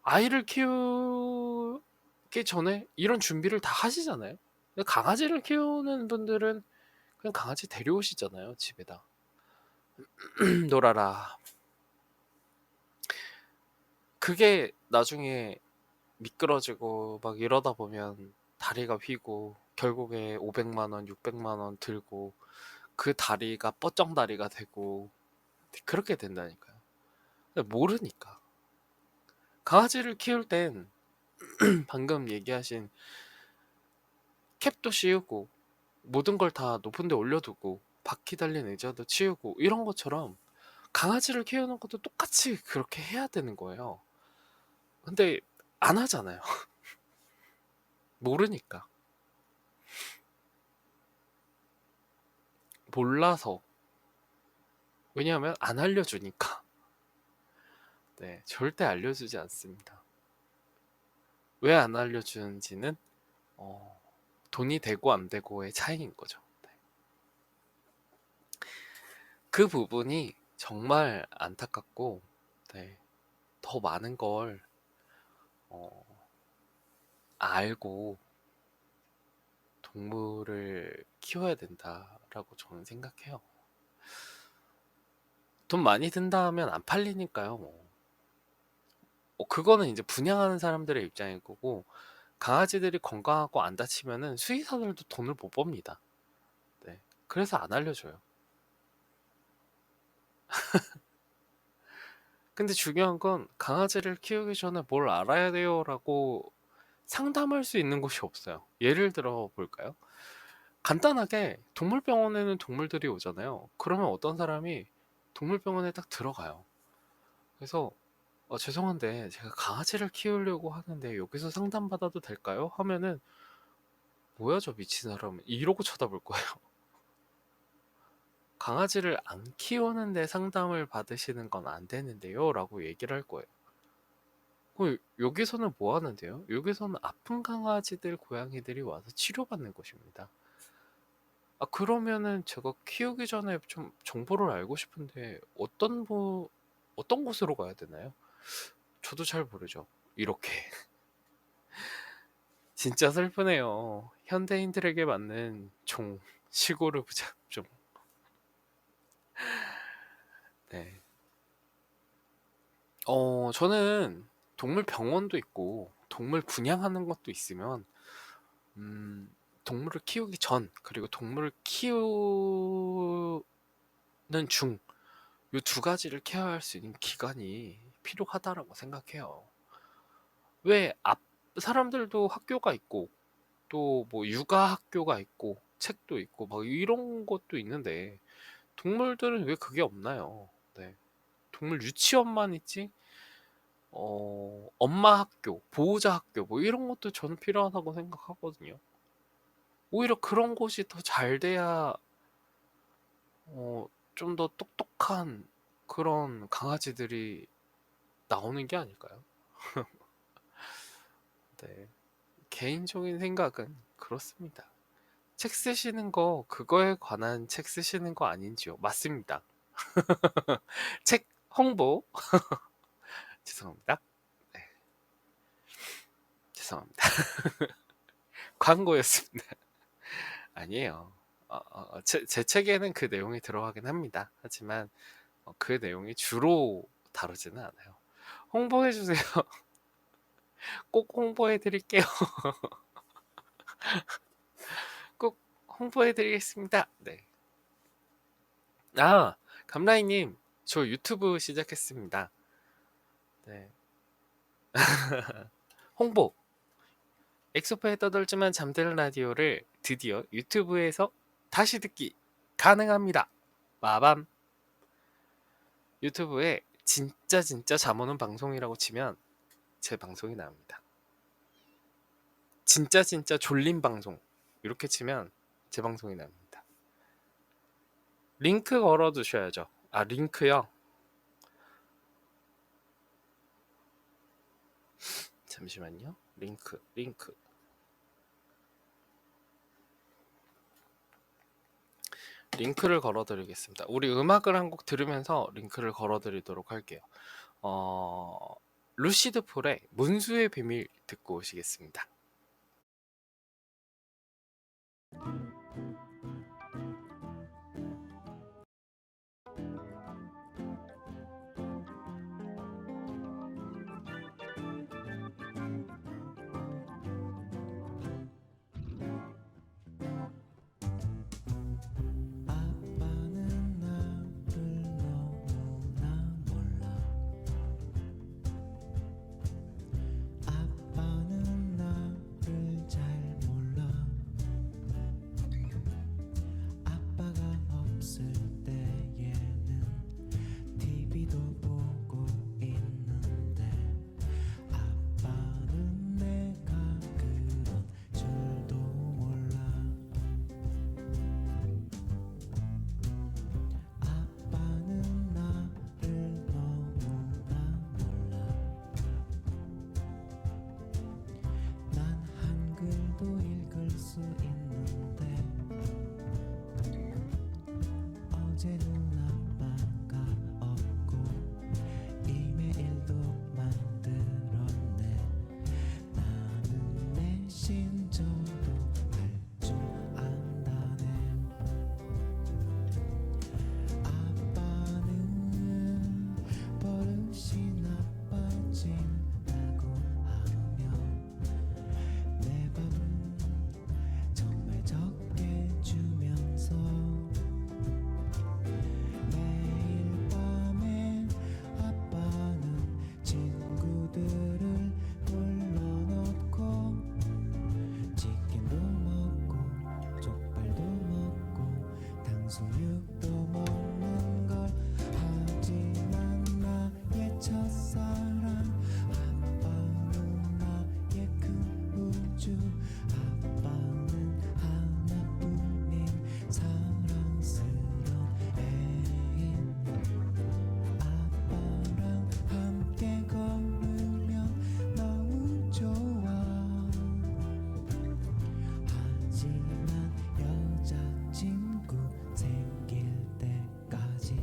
Speaker 1: 아이를 키우기 전에 이런 준비를 다 하시잖아요. 근데 강아지를 키우는 분들은 그냥 강아지 데려오시잖아요, 집에다. 놀아라. 그게 나중에 미끄러지고 막 이러다 보면 다리가 휘고 결국에 500만 원, 600만 원 들고 그 다리가 뻗정다리가 되고 그렇게 된다니까요. 근데 모르니까. 강아지를 키울 땐 방금 얘기하신 캡도 씌우고 모든 걸 다 높은 데 올려두고 바퀴 달린 의자도 치우고 이런 것처럼 강아지를 키우는 것도 똑같이 그렇게 해야 되는 거예요. 근데 안 하잖아요. 모르니까. 몰라서. 왜냐하면 안 알려주니까. 네, 절대 알려주지 않습니다. 왜 안 알려주는지는 돈이 되고 안 되고의 차이인 거죠. 네. 그 부분이 정말 안타깝고, 네. 더 많은 걸 어, 알고 동물을 키워야 된다라고 저는 생각해요. 돈 많이 든다 하면 안 팔리니까요. 그거는 이제 분양하는 사람들의 입장일 거고, 강아지들이 건강하고 안 다치면은 수의사들도 돈을 못 법니다. 네. 그래서 안 알려줘요. 근데 중요한 건 강아지를 키우기 전에 뭘 알아야 돼요라고 상담할 수 있는 곳이 없어요. 예를 들어 볼까요? 간단하게 동물병원에는 동물들이 오잖아요. 그러면 어떤 사람이 동물병원에 딱 들어가요. 그래서 죄송한데 제가 강아지를 키우려고 하는데 여기서 상담받아도 될까요? 하면은 뭐야 저 미친 사람 이러고 쳐다볼 거예요. 강아지를 안 키우는데 상담을 받으시는 건 안 되는데요 라고 얘기를 할 거예요. 여기서는 뭐 하는데요? 여기서는 아픈 강아지들, 고양이들이 와서 치료받는 곳입니다. 그러면은 제가 키우기 전에 좀 정보를 알고 싶은데 어떤 곳으로 가야 되나요? 저도 잘 모르죠. 이렇게. 진짜 슬프네요. 현대인들에게 맞는 시골의 부작종. 네. 저는 동물 병원도 있고, 동물 분양하는 것도 있으면, 동물을 키우기 전, 그리고 동물을 키우는 중, 이 두 가지를 케어할 수 있는 기간이 필요하다라고 생각해요. 왜 사람들도 학교가 있고, 또 뭐 육아 학교가 있고, 책도 있고, 막 이런 것도 있는데, 동물들은 왜 그게 없나요? 네. 동물 유치원만 있지? 엄마 학교, 보호자 학교, 뭐 이런 것도 저는 필요하다고 생각하거든요. 오히려 그런 곳이 더 잘 돼야, 좀 더 똑똑한 그런 강아지들이 나오는 게 아닐까요? 네. 개인적인 생각은 그렇습니다. 책 쓰시는 거, 그거에 관한 책 쓰시는 거 아닌지요? 맞습니다. 책 홍보, 죄송합니다. 네, 죄송합니다. 광고였습니다. 아니에요. 제 책에는 그 내용이 들어가긴 합니다. 하지만 그 내용이 주로 다루지는 않아요. 홍보해주세요. 꼭 홍보해드릴게요. 꼭 홍보해드리겠습니다. 네. 감라이님, 저 유튜브 시작했습니다. 네. 홍보. 엑소파에 떠돌지만 잠드는 라디오를 드디어 유튜브에서 다시 듣기 가능합니다. 마밤. 유튜브에 진짜 잠 오는 방송이라고 치면 제 방송이 나옵니다. 진짜 졸린 방송 이렇게 치면 제 방송이 나옵니다. 링크 걸어 두셔야죠. 링크요? 잠시만요. 링크 링크를 걸어 드리겠습니다. 우리 음악을 한 곡 들으면서 링크를 걸어 드리도록 할게요. 루시드 폴의 문수의 비밀 듣고 오시겠습니다.
Speaker 2: 아빠는 나를 너무나 몰라. 아빠는 나를 잘 몰라. 탕수육도 먹는 걸. 하지만 나의 첫사랑 아빠는 나의 큰 우주. 아빠는 하나뿐인 사랑스런 애인. 아빠랑 함께 걸으면 너무 좋아. 하지만 여자친구 생길 때까지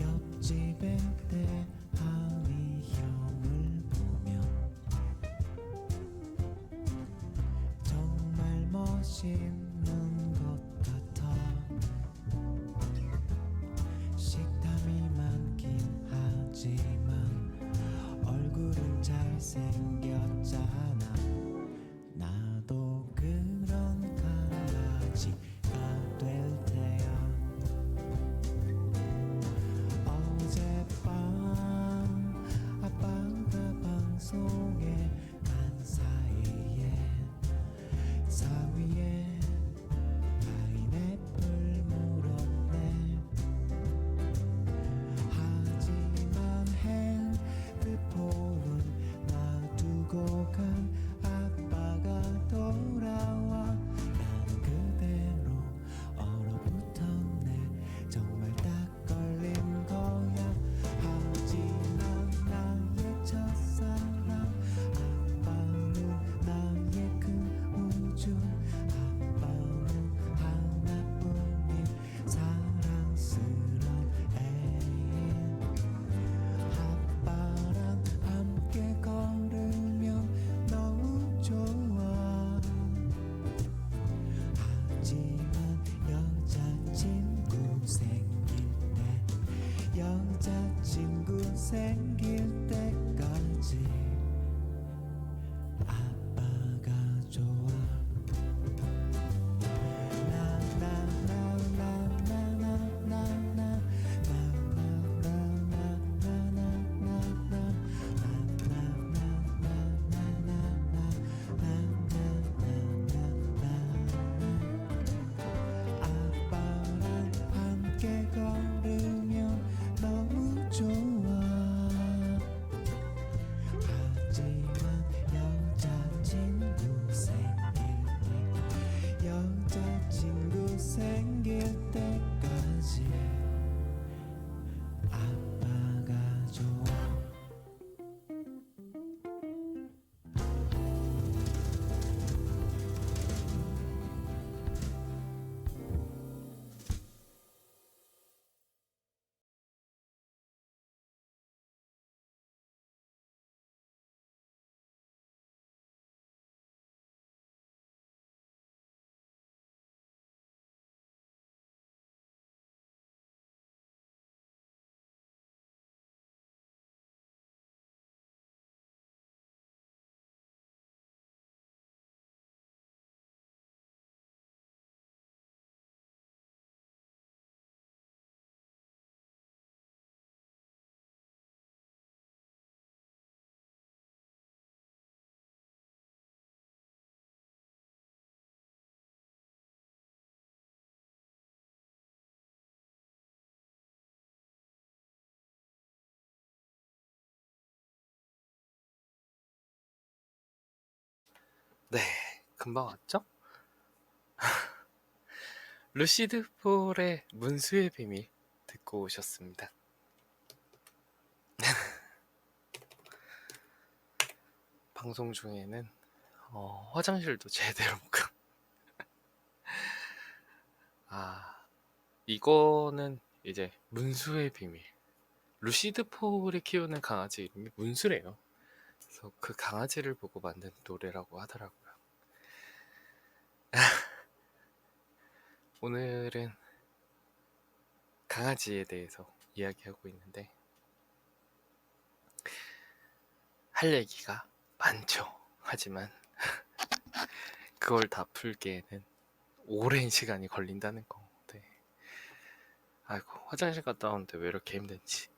Speaker 2: 옆집에 대한이 형을 보면 정말 멋있는 것 같아. 식탐이 많긴 하지만 얼굴은 잘생겼잖아. 나도 그런 강아지가 될 테야. 어젯밤 아빠가 방송에 간 사이에 사위에 파인애플 물었네. 하지만 핸드폰은 놔두고 간 아빠가 돌아와. 나는 그대로 얼어붙었네. 정말 딱 걸린 거야. 하지만 나의 첫사랑 아빠는 나의 큰 우주. 아빠는 하나뿐인 사랑스런 애인. 아빠랑 함께 걸으면 너무 좋아. 하지만 여자친구 생길 때까지 아빠가 좋아. 아빠랑 함께 걸으면 너무 좋아. 하지만 여자친구 생길 때까지 아빠가 좋아.
Speaker 1: 네, 금방 왔죠? 루시드 폴의 문수의 비밀 듣고 오셨습니다. 방송 중에는 화장실도 제대로 못 가. 이거는 이제 문수의 비밀. 루시드 폴이 키우는 강아지 이름이 문수래요. 그래서 그 강아지를 보고 만든 노래라고 하더라고요. 오늘은 강아지에 대해서 이야기하고 있는데 할 얘기가 많죠. 하지만 그걸 다 풀기에는 오랜 시간이 걸린다는 거. 네. 아이고, 화장실 갔다 오는데 왜 이렇게 힘든지.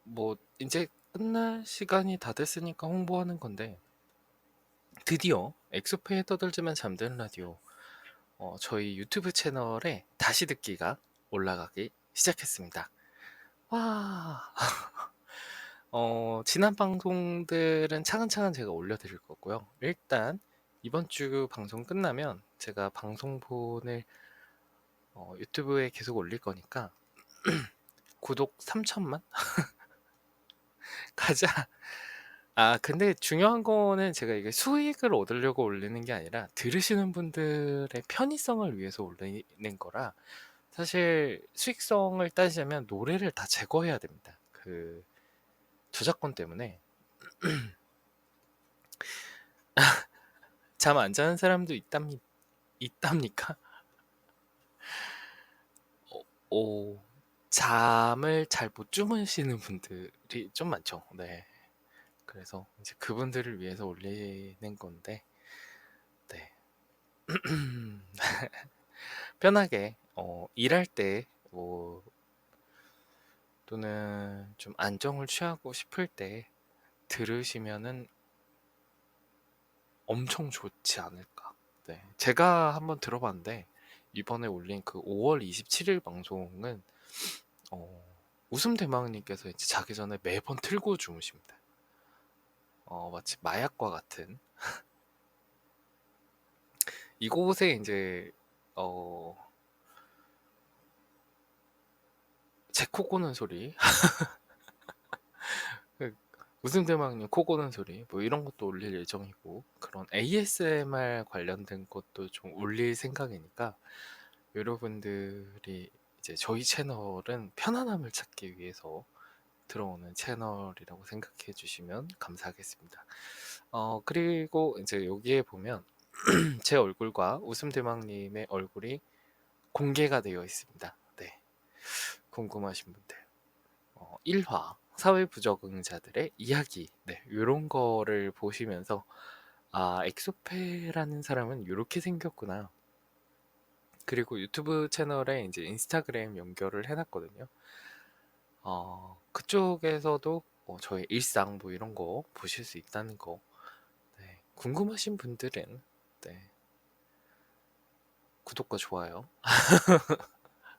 Speaker 1: 뭐 이제 끝날 시간이 다 됐으니까 홍보하는 건데, 드디어 엑소페에 떠들지만 잠드는 라디오, 저희 유튜브 채널에 다시 듣기가 올라가기 시작했습니다. 와. 지난 방송들은 차근차근 제가 올려드릴 거고요. 일단 이번 주 방송 끝나면 제가 방송본을 유튜브에 계속 올릴 거니까 구독 3천만 가자. 아, 근데 중요한 거는 제가 이게 수익을 얻으려고 올리는 게 아니라 들으시는 분들의 편의성을 위해서 올리는 거라, 사실 수익성을 따지자면 노래를 다 제거해야 됩니다. 그 저작권 때문에. 잠 안 자는 사람도 있답니까? 오, 잠을 잘 못 주무시는 분들이 좀 많죠. 네. 그래서 이제 그분들을 위해서 올리는 건데, 네. 편하게, 일할 때, 뭐, 또는 좀 안정을 취하고 싶을 때 들으시면은 엄청 좋지 않을까. 네. 제가 한번 들어봤는데, 이번에 올린 그 5월 27일 방송은, 어, 웃음 대망님께서 이제 자기 전에 매번 틀고 주무십니다. 마치 마약과 같은. 이곳에 이제, 어, 제 코 고는 소리, 그 웃음 대망님 코 고는 소리, 뭐 이런 것도 올릴 예정이고, 그런 ASMR 관련된 것도 좀 올릴 생각이니까, 여러분들이 이제 저희 채널은 편안함을 찾기 위해서 들어오는 채널이라고 생각해 주시면 감사하겠습니다. 그리고 이제 여기에 보면 제 얼굴과 웃음대망님의 얼굴이 공개가 되어 있습니다. 네. 궁금하신 분들. 1화 사회부적응자들의 이야기. 네. 이런 거를 보시면서, 아, 엑소페라는 사람은 이렇게 생겼구나. 그리고 유튜브 채널에 이제 인스타그램 연결을 해놨거든요. 그쪽에서도 저의 일상 뭐 이런 거 보실 수 있다는 거. 네. 궁금하신 분들은, 네. 구독과 좋아요,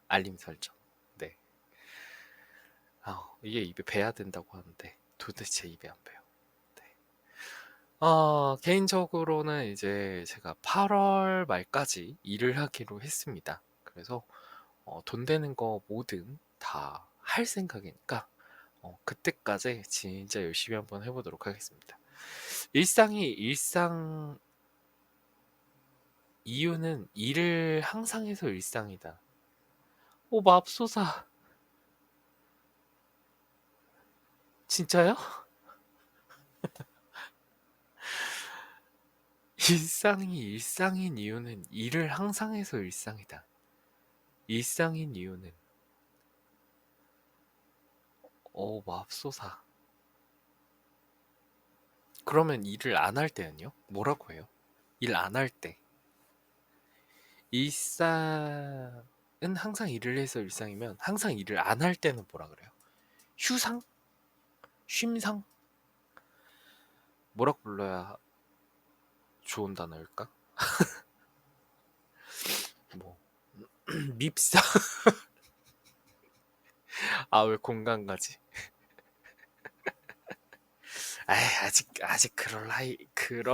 Speaker 1: 알림 설정. 네. 이게 입에 배야 된다고 하는데 도대체 입에 안 배요. 네. 개인적으로는 이제 제가 8월 말까지 일을 하기로 했습니다. 그래서 돈 되는 거 뭐든 다 할 생각이니까 그때까지 진짜 열심히 한번 해보도록 하겠습니다. 일상이 일상 이유는 일을 항상 해서 일상이다. 오, 맙소사. 진짜요? 일상이 일상인 이유는 일을 항상 해서 일상이다. 일상인 이유는, 맙소사. 그러면 일을 안 할 때는요? 뭐라고 해요? 일 안 할 때. 일상은 항상 일을 해서 일상이면 항상 일을 안 할 때는 뭐라 그래요? 휴상? 쉼상? 뭐라고 불러야 좋은 단어일까? 뭐 밉상? 아, 왜 공감 가지? 에이, 아직 그럴 나이, 그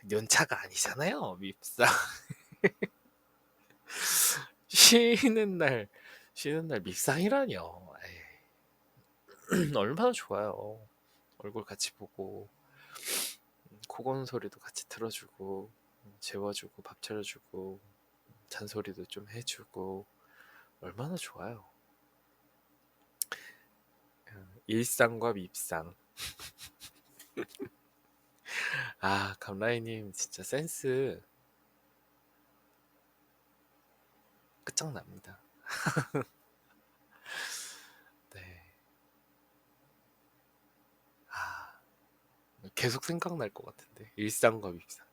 Speaker 1: 연차가 아니잖아요. 밉상. 쉬는 날 쉬는 날 밉상이라뇨. 에이, 얼마나 좋아요. 얼굴 같이 보고, 코 고는 소리도 같이 들어주고, 재워주고, 밥 차려주고, 잔소리도 좀 해주고, 얼마나 좋아요. 일상과 밉상. 아, 감라이님 진짜 센스 끝장납니다. 네. 아, 계속 생각날 것 같은데. 일상과 밉상.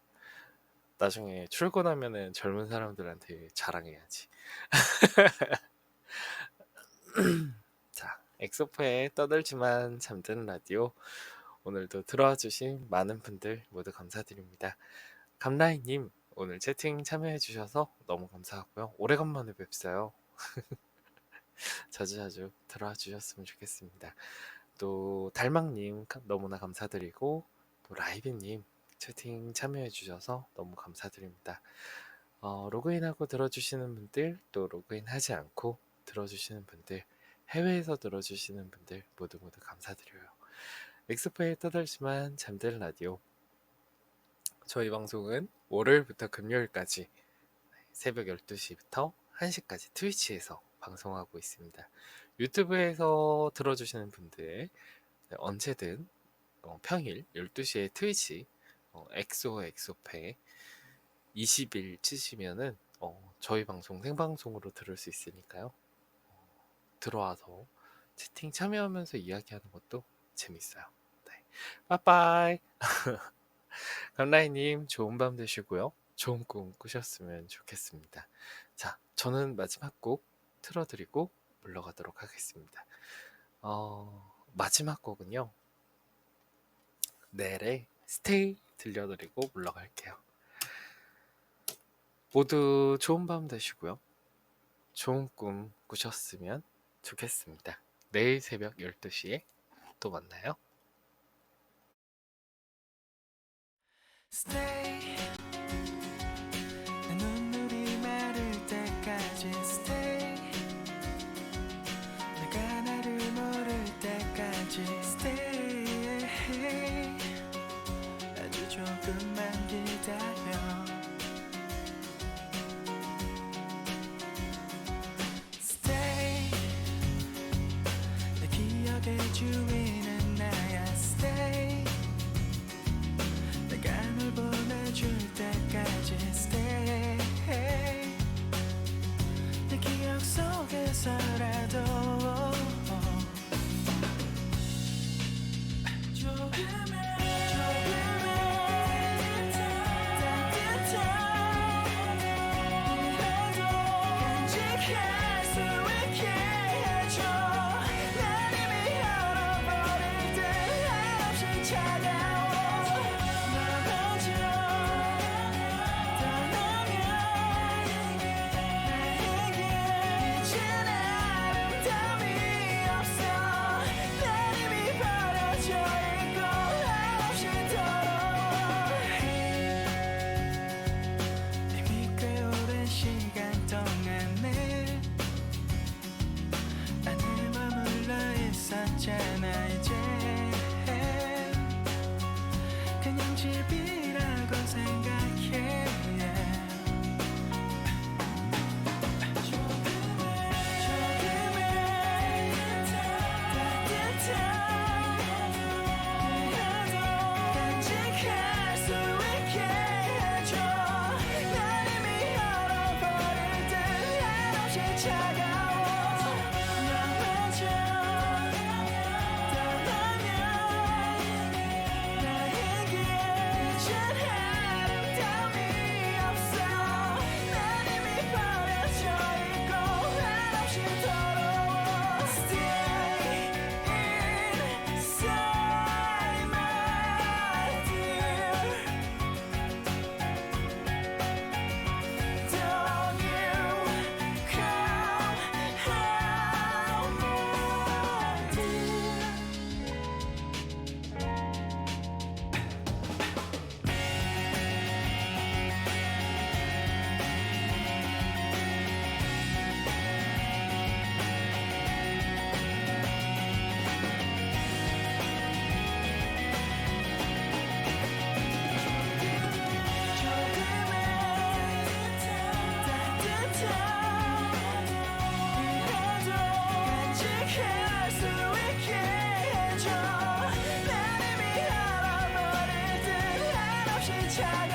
Speaker 1: 나중에 출근하면은 젊은 사람들한테 자랑해야지. 자, 엑소포의 떠들지만 잠드는 라디오. 오늘도 들어와 주신 많은 분들 모두 감사드립니다. 감라이님, 오늘 채팅 참여해 주셔서 너무 감사하고요. 오래간만에 뵙어요. 자주자주 들어와 주셨으면 좋겠습니다. 또 달망님 너무나 감사드리고, 또 라이비님 채팅 참여해 주셔서 너무 감사드립니다. 로그인하고 들어주시는 분들, 또 로그인하지 않고 들어주시는 분들, 해외에서 들어주시는 분들 모두 모두 감사드려요. 엑스포에 떠들지만 잠들 라디오. 저희 방송은 월요일부터 금요일까지 새벽 12시부터 1시까지 트위치에서 방송하고 있습니다. 유튜브에서 들어주시는 분들 언제든 평일 12시에 트위치 엑소페 20일 치시면은 저희 방송 생방송으로 들을 수 있으니까요. 들어와서 채팅 참여하면서 이야기하는 것도 재밌어요. 네. 빠빠이. 감라이님 좋은 밤 되시고요. 좋은 꿈 꾸셨으면 좋겠습니다. 자, 저는 마지막 곡 틀어드리고 물러가도록 하겠습니다. 마지막 곡은요. 넬의 스테이 들려드리고 물러갈게요. 모두 좋은 밤 되시고요. 좋은 꿈 꾸셨으면 좋겠습니다. 내일 새벽 12시에 또 만나요.
Speaker 2: Stay 내 눈물이 마를 때까지 Stay 내가 나를 모를 때까지 Stay 아주 조금만 기다려 Stay 내 기억의 주인은 나야 Stay 내가 널 보내줄 때 작은